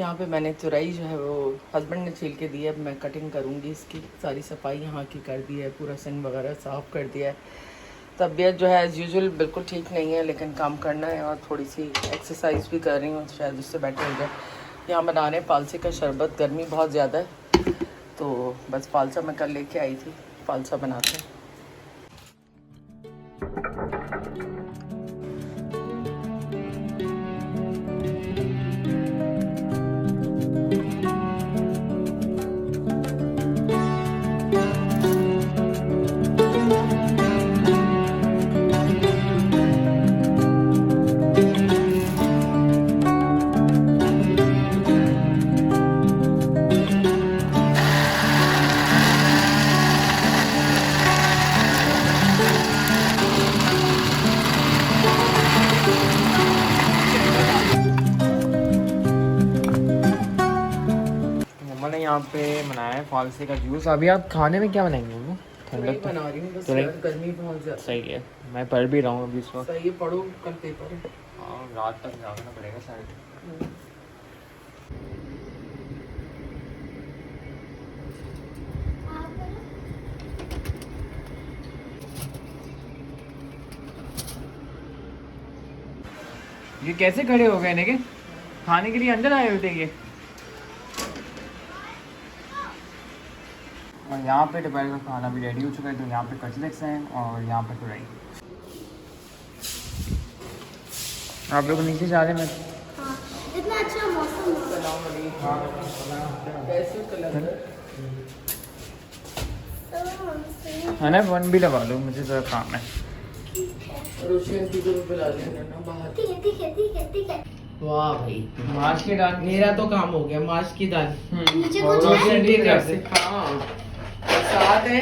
यहाँ पे मैंने तुरई जो है वो हस्बैंड ने छील के दी है। अब मैं कटिंग करूँगी इसकी। सारी सफाई यहाँ की कर दी है, पूरा सिंक वगैरह साफ़ कर दिया है। तबीयत जो है एज़ यूजुअल बिल्कुल ठीक नहीं है, लेकिन काम करना है और थोड़ी सी एक्सरसाइज भी कर रही हूँ, शायद उससे बेटर हो जाए। यहाँ बना रहे हैं फालसे का शरबत, गर्मी बहुत ज़्यादा है तो बस फालसा मैं कल लेके आई थी, फालसा बनाते हैं। मैंने यहाँ पे बनाया है फालसे का जूस। अभी आप खाने में क्या बनाएंगे वो? ठंडक बना रही हूँ बस, गर्मी बहुत ज़्यादा। सही है, मैं पढ़ भी रहा हूँ अभी इस वक्त। सही है, पढ़ो, कल पेपर है। हाँ, रात तक जागना पड़ेगा शायद। ये कैसे खड़े हो गए ने खाने के लिए अंदर आए हुए थे ये? और यहाँ पे दोपहर का खाना भी रेडी हो चुका है। तो यहाँ पे कटलेट्स हैं और यहाँ पे तुरई। आप लोग नीचे जा रहे हैं? हाँ, इतना अच्छा मौसम है ना, वन भी लगा लो, मुझे ज़रा काम है। रोशन की को बुला लेना ना बाहर। ठीक है ठीक है ठीक है ठीक है। वाह भाई, मार्च की दाल। मेरा तो काम हो गया, मार्च की दाल। मुझे और कुछ रोशन की तरफ से। हाँ, साथ है।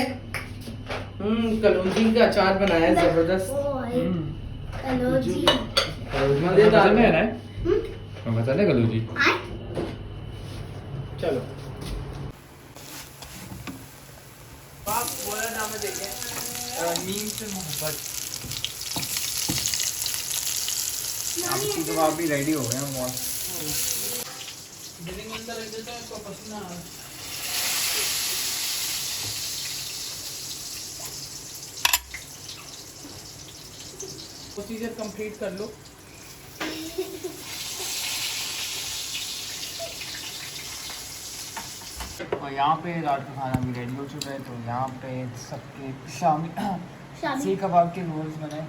कलौंजी का अचार बनाया है जबरदस्त। हेलो जी। मजेदार है ना? मसाला है कलू जी। चलो आप बोला नाम देखें। नीम से मोहब्बत। आपकी तो आप भी रेडी हो गए हैं बहुत। प्रोसीजर कंप्लीट कर लो। और यहाँ पे रात का खाना भी रेडी हो चुका है। तो यहाँ पे सबके शामी सीख कबाब के रोल्स बने।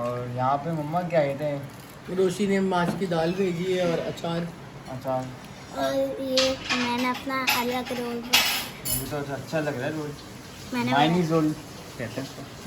और यहाँ पे मम्मा क्या कहते हैं, रोशी ने माछ की दाल भेजी है और अचार। अचार। और ये मैंने अपना अलग रोल मुझे तो अच्छा लग रहा है रोल। मैंने मायनीज रोल कहते हैं इसको।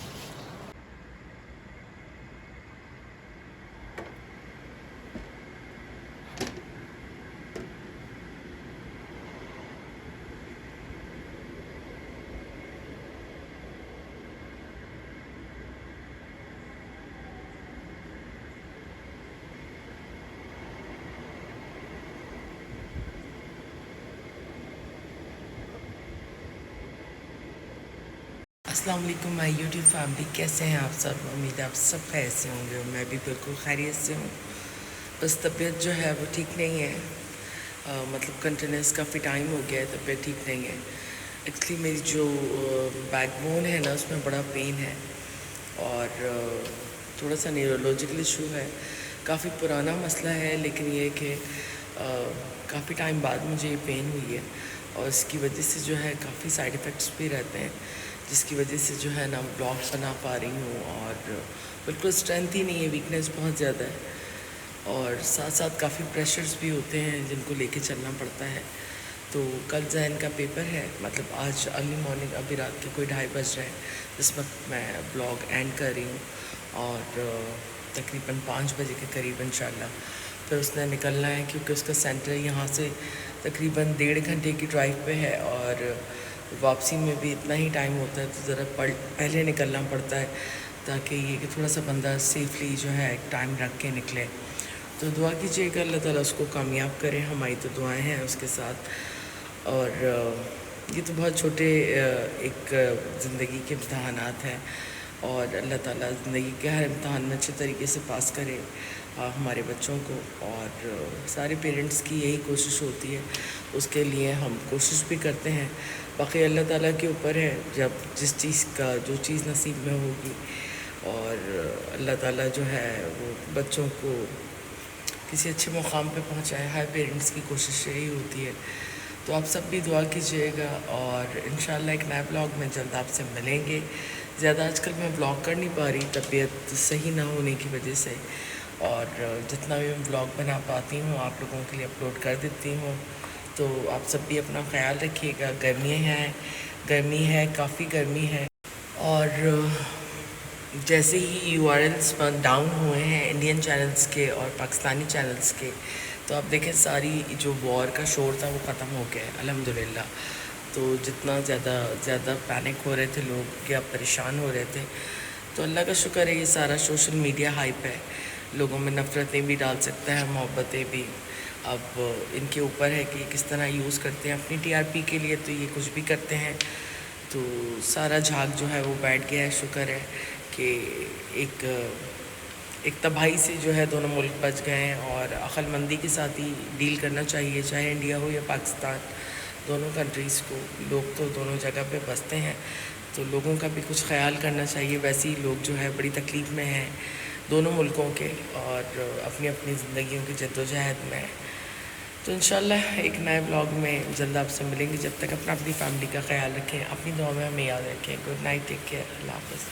अस्सलाम वालेकुम माय यूट्यूब फैमिली, कैसे हैं आप सब? उम्मीद है आप सब ऐसे होंगे और मैं भी बिल्कुल खैरियत से हूँ। बस तबीयत जो है वो ठीक नहीं है। मतलब कंटिन्यूस काफ़ी टाइम हो गया है, तबीयत ठीक नहीं है। एक्चुअली मेरी जो बैकबोन है ना, उसमें बड़ा पेन है और थोड़ा सा न्यूरोलॉजिकल इशू है। काफ़ी पुराना मसला है, लेकिन ये कि काफ़ी टाइम बाद मुझे ये पेन हुई है और इसकी वजह से जो है काफ़ी साइड इफ़ेक्ट्स भी रहते हैं, जिसकी वजह से जो है ना ब्लॉग बना पा रही हूँ और बिल्कुल स्ट्रेंथ ही नहीं है, वीकनेस बहुत ज़्यादा है और साथ साथ काफ़ी प्रेशर्स भी होते हैं जिनको लेके चलना पड़ता है। तो कल जैन का पेपर है, मतलब आज अर्ली मॉर्निंग, अभी रात के कोई 2:30 बज रहे हैं जिस वक्त मैं ब्लॉग एंड कर रही हूँ और तकरीबन 5 बजे के करीब इंशाल्लाह फिर उसने निकलना है, क्योंकि उसका सेंटर यहाँ से तकरीबन 1.5 घंटे की ड्राइव पे है और वापसी में भी इतना ही टाइम होता है। तो ज़रा पहले निकलना पड़ता है ताकि ये कि थोड़ा सा बंदा सेफली जो है टाइम रख के निकले। तो दुआ कीजिएगा अल्लाह ताला उसको कामयाब करे, हमारी तो दुआएं हैं उसके साथ। और ये तो बहुत छोटे एक ज़िंदगी के इम्तहानात हैं और अल्लाह ताला ज़िंदगी के हर इम्तहान में अच्छे तरीके से पास करे हमारे बच्चों को। और सारे पेरेंट्स की यही कोशिश होती है, उसके लिए हम कोशिश भी करते हैं। बाकी अल्लाह ताला के ऊपर है, जब जिस चीज़ का जो चीज़ नसीब में होगी। और अल्लाह ताला जो है वो बच्चों को किसी अच्छे मुकाम पे पहुंचाए, हर पेरेंट्स की कोशिश यही होती है। तो आप सब भी दुआ कीजिएगा और इंशाल्लाह एक नए ब्लॉग में जल्द आपसे मिलेंगे। ज़्यादा आजकल मैं ब्लॉग कर नहीं पा रही, तबीयत सही ना होने की वजह से, और जितना भी मैं ब्लॉग बना पाती हूँ आप लोगों के लिए अपलोड कर देती हूँ। तो आप सब भी अपना ख्याल रखिएगा। गर्मी है, काफ़ी गर्मी है। और जैसे ही URLs डाउन हुए हैं इंडियन चैनल्स के और पाकिस्तानी चैनल्स के, तो आप देखें सारी जो वॉर का शोर था वो ख़त्म हो गया है अल्हम्दुलिल्लाह। तो जितना ज़्यादा पैनिक हो रहे थे लोग या परेशान हो रहे थे, तो अल्लाह का शुक्र है ये सारा सोशल मीडिया हाइप है, लोगों में नफ़रतें भी डाल सकता है, मोहब्बतें भी। अब इनके ऊपर है कि किस तरह यूज़ करते हैं अपनी TRP के लिए, तो ये कुछ भी करते हैं। तो सारा झाग जो है वो बैठ गया है। शुक्र है कि एक तबाही से जो है दोनों मुल्क बच गए हैं, और अक्लमंदी के साथ ही डील करना चाहिए, चाहे इंडिया हो या पाकिस्तान, दोनों कंट्रीज़ को। लोग तो दोनों जगह पे बसते हैं, तो लोगों का भी कुछ ख्याल करना चाहिए। वैसे ही लोग जो है बड़ी तकलीफ़ में हैं दोनों मुल्कों के, और अपनी अपनी ज़िंदगियों की जद्दोजहद में। तो इंशाल्लाह एक नए ब्लॉग में जल्द आपसे मिलेंगे। जब तक अपनी फैमिली का ख्याल रखें, अपनी दुआ में हमें याद रखें। गुड नाइट, टेक केयर, अल्लाह हाफ़िज़।